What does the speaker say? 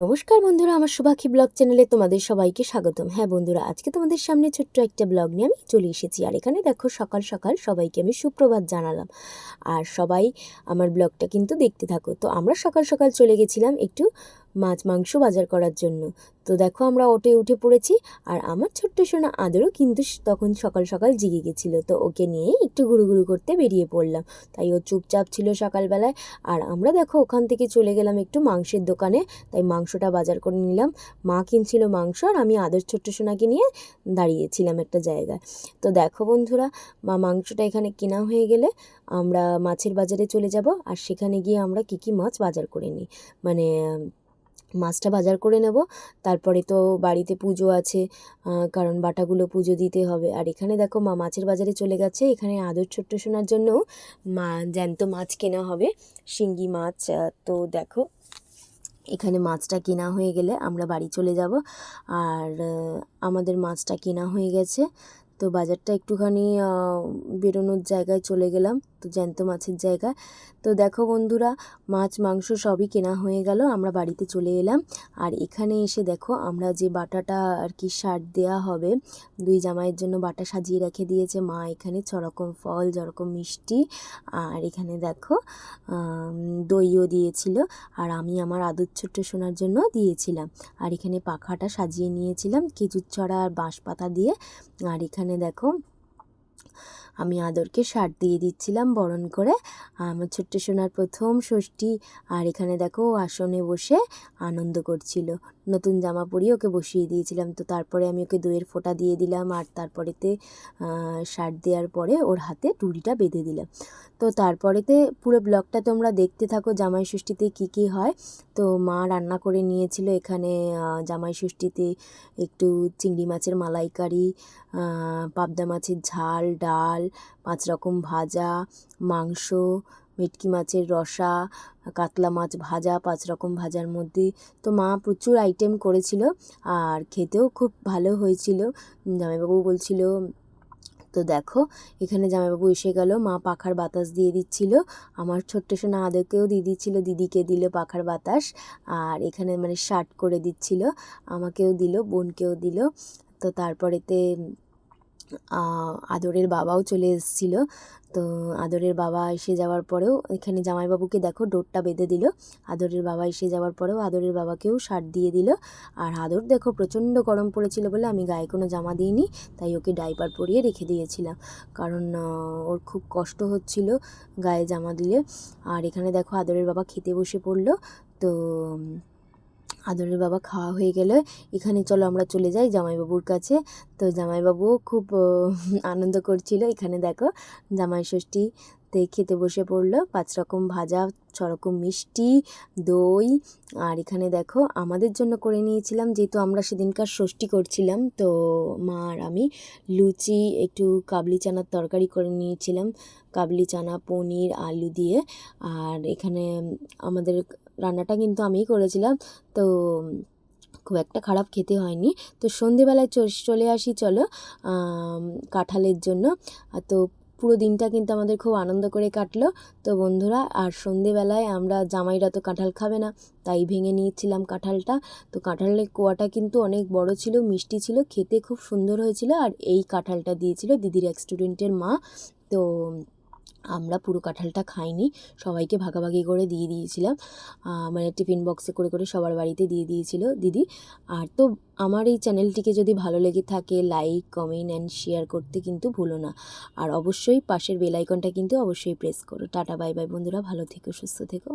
নমস্কার বন্ধুরা, আমার সুভাখী ব্লগ চ্যানেলে তোমাদের সবাইকে স্বাগতম। হ্যাঁ বন্ধুরা, আজকে তোমাদের সামনে ছোট্ট একটা ব্লগ নিয়ে আমি চলে এসেছি। আর এখানে দেখো সকাল সকাল সবাইকে আমি সুপ্রভাত জানালাম। আর সবাই আমার ব্লগটা কিন্তু দেখতে থাকো। তো আমরা সকাল সকাল চলে গেছিলাম একটু মাছ মাংস বাজার করার জন্য। তো দেখো আমরা অটোে উঠে পড়েছি। আর আমার ছোট্ট সোনা আদরও কিন্তু তখন সকাল সকাল জেগে গেছিলো। তো ওকে নিয়ে একটু ঘুরুঘুরু করতে বেরিয়ে পড়লাম। তাই ও চুপচাপ ছিল সকালবেলায়। আর আমরা দেখো ওখান থেকে চলে গেলাম একটু মাংসের দোকানে। তাই মাংসটা বাজার করে নিলাম। মা কিনছিল মাংস আর আমি আদর ছোট্ট সোনাকে নিয়ে দাঁড়িয়েছিলাম একটা জায়গায়। তো দেখো বন্ধুরা, মাংসটা এখানে কেনা হয়ে গেলে আমরা মাছের বাজারে চলে যাব। আর সেখানে গিয়ে আমরা কী মাছ বাজার করে নিই, মানে মাছটা বাজার করে নেব। তারপরে তো বাড়িতে পুজো আছে, কারণ বাটাগুলো পুজো দিতে হবে। আর এখানে দেখো মা মাছের বাজারে চলে গেছে। এখানে আদর ছোট্ট সোনার জন্য জ্যান্ত মাছ কেনা হবে, শিঙ্গি মাছ। তো দেখো এখানে মাছটা কেনা হয়ে গেলে আমরা বাড়ি চলে যাব। আর আমাদের মাছটা কেনা হয়ে গেছে। তো বাজারটা একটুখানি বেরোনোর জায়গায় চলে গেলাম, তো জ্যান্ত মাছের জায়গায়। তো দেখো বন্ধুরা, মাছ মাংস সবই কেনা হয়ে গেল, আমরা বাড়িতে চলে এলাম। আর এখানে এসে দেখো আমরা যে বাটাটা আর কি শার্ট দেওয়া হবে, দুই জামাইয়ের জন্য বাটা সাজিয়ে রেখে দিয়েছে মা। এখানে 6 রকম ফল, যেরকম মিষ্টি, আর এখানে দেখো দইও দিয়েছিল। আর আমি আমার আদর ছোট্ট সোনার জন্য দিয়েছিলাম। আর এখানে পাখাটা সাজিয়ে নিয়েছিলাম খেজুর ছড়া আর বাঁশ পাতা দিয়ে। আর এখানে দেখো আমি আদরকে শার্ট দিয়ে দিচ্ছিলাম বরণ করে, আমার ছোট্ট সোনার প্রথম ষষ্ঠী। আর এখানে দেখো আসনে বসে আনন্দ করছিল, নতুন জামা পরিয়ে ওকে বসিয়ে দিয়েছিলাম। তো তারপরে আমি ওকে দইয়ের ফোঁটা দিয়ে দিলাম। আর তারপরেতে শার্ট দেওয়ার পরে ওর হাতে টুরিটা বেঁধে দিলাম। তো তারপরেতে পুরো ব্লগটা তোমরা দেখতে থাকো, জামাই ষষ্ঠীতে কী কী হয়। তো মা রান্না করে নিয়েছিল এখানে জামাই ষষ্ঠীতে একটু চিংড়ি মাছের মালাইকারি, পাবদা মাছের ঝাল, ডাল, 5 রকম ভাজা, মাংস, ভেটকি মাছের রসা, কাতলা মাছ ভাজা, 5 রকম ভাজার মধ্যে। তো মা প্রচুর আইটেম করেছিল আর খেতেও খুব ভালো হয়েছিল, জামাইবাবু বলছিল। তো দেখো এখানে জামাইবাবু এসে গেল, মা পাখার বাতাস দিয়ে দিচ্ছিল। আমার ছোট্ট সোনা আদরকেও দিয়ে দিচ্ছিল, দিদিকে দিল পাখার বাতাস। আর এখানে মানে শার্ট করে দিচ্ছিল, আমাকেও দিল, বোনকেও দিল। তো তারপরেতে আদরের বাবাও চলে এসেছিলো। তো আদরের বাবা এসে যাওয়ার পরেও এখানে জামাইবাবুকে দেখো ডোরটা বেঁধে দিল। আদরের বাবা এসে যাওয়ার পরেও আদরের বাবাকেও শার্ট দিয়ে দিল। আর আদর দেখো প্রচণ্ড গরম পড়েছিল বলে আমি গায়ে কোনো জামা দিইনি, তাই ওকে ডাইপার পরিয়ে রেখে দিয়েছিলাম, কারণ ওর খুব কষ্ট হচ্ছিল গায়ে জামা দিলে। আর এখানে দেখো আদরের বাবা খেতে বসে পড়লো। তো আদরের বাবা খাওয়া হয়ে গেলে এখানে চলো আমরা চলে যাই জামাইবাবুর কাছে। তো জামাইবাবুও খুব আনন্দ করছিল। এখানে দেখো জামাই ষষ্ঠীতে খেতে বসে পড়লো, 5 রকম ভাজা, 6 রকম মিষ্টি, দই। আর এখানে দেখো আমাদের জন্য করে নিয়েছিলাম, যেহেতু আমরা সেদিনকার ষষ্ঠী করছিলাম। তো মা আর আমি লুচি, একটু কাবলি চানার তরকারি করে নিয়েছিলাম, কাবলি চানা, পনির, আলু দিয়ে। আর এখানে আমাদের রান্নাটা কিন্তু আমিই করেছিলাম, তো খুব একটা খারাপ খেতে হয়নি। তো সন্ধেবেলায় চলে আসি চলো কাঁঠালের জন্য। তো পুরো দিনটা কিন্তু আমাদের খুব আনন্দ করে কাটলো। তো বন্ধুরা, আর সন্ধেবেলায় আমরা জামাইরা তো কাঁঠাল খাবে না, তাই ভেঙে নিয়েছিলাম কাঁঠালটা। তো কাঁঠালের কোয়াটা কিন্তু অনেক বড় ছিল, মিষ্টি ছিল, খেতে খুব সুন্দর হয়েছিল। আর এই কাঁঠালটা দিয়েছিল দিদির এক স্টুডেন্টের মা। তো আমরা পুরো কাঁঠালটা খাইনি, সবাইকে ভাগাভাগি করে দিয়ে দিয়েছিলাম, মানে টিফিন বক্সে করে করে সবার বাড়িতে দিয়ে দিয়েছিল দিদি। আর তো আমার এই চ্যানেলটিকে যদি ভালো লেগে থাকে, লাইক, কমেন্ট অ্যান্ড শেয়ার করতে কিন্তু ভুলো না। আর অবশ্যই পাশের বেল আইকনটা কিন্তু অবশ্যই প্রেস করো। টাটা, বাই বাই বন্ধুরা, ভালো থেকো, সুস্থ থেকো।